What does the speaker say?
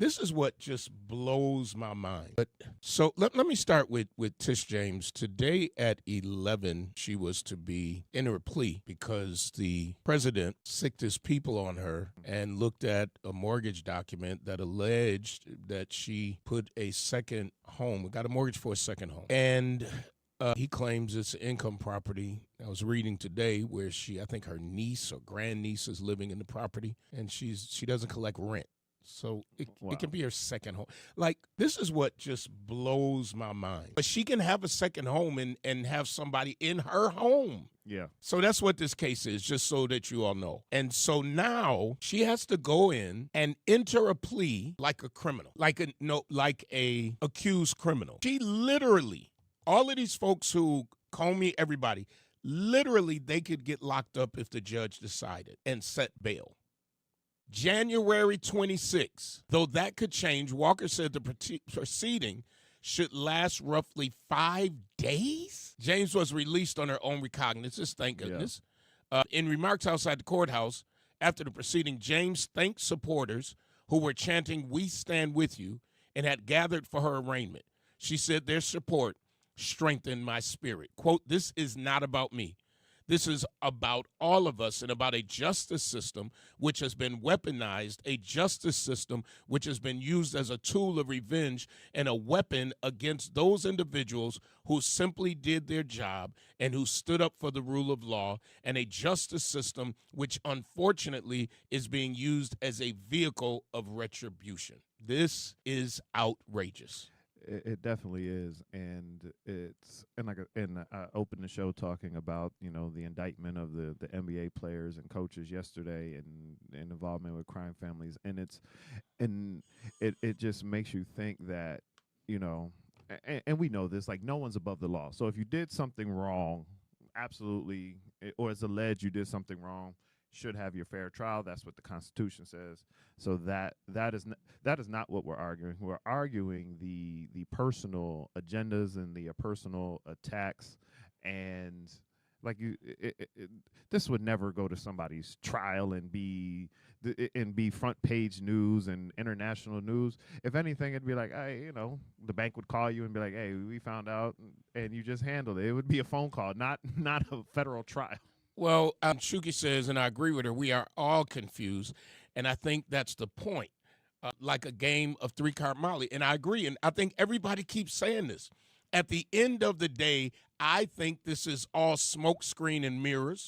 This is what just blows my mind. But so let me start with Tish James. Today at 11, she was to be in her plea because the president sicked his people on her and looked at a mortgage document that alleged that she put a second home, got a mortgage for a second home. And he claims it's an income property. I was reading today where I think her niece or grandniece is living in the property, and she doesn't collect rent. So it can be her second home. Like, this is what just blows my mind. But she can have a second home and have somebody in her home. Yeah. So that's what this case is, just so that you all know. And so now she has to go in and enter a plea like a criminal, like a accused criminal. She literally, all of these folks who call me everybody, literally they could get locked up if the judge decided and set bail. January 26th, though that could change, Walker said the proceeding should last roughly 5 days. James was released on her own recognizance, thank goodness. Yeah. In remarks outside the courthouse after the proceeding, James thanked supporters who were chanting, "We stand with you," and had gathered for her arraignment. She said their support strengthened my spirit. Quote, "This is not about me. This is about all of us and about a justice system which has been weaponized, a justice system which has been used as a tool of revenge and a weapon against those individuals who simply did their job and who stood up for the rule of law, and a justice system which unfortunately is being used as a vehicle of retribution." This is outrageous. It definitely is, and I opened the show talking about the indictment of the NBA players and coaches yesterday, and involvement with crime families, and it just makes you think that and we know this, like, no one's above the law. So if you did something wrong, absolutely, or it's alleged you did something wrong, should have your fair trial. That's what the Constitution says. So that is not what we're arguing. We're arguing the personal agendas and the personal attacks, and like this would never go to somebody's trial and be front page news and international news. If anything, it'd be like, hey, the bank would call you and be like, hey, we found out, and you just handled it. It would be a phone call, not a federal trial. Well, Shuki says, and I agree with her, we are all confused, and I think that's the point, like a game of three-card Molly, and I agree, and I think everybody keeps saying this. At the end of the day, I think this is all smoke screen and mirrors.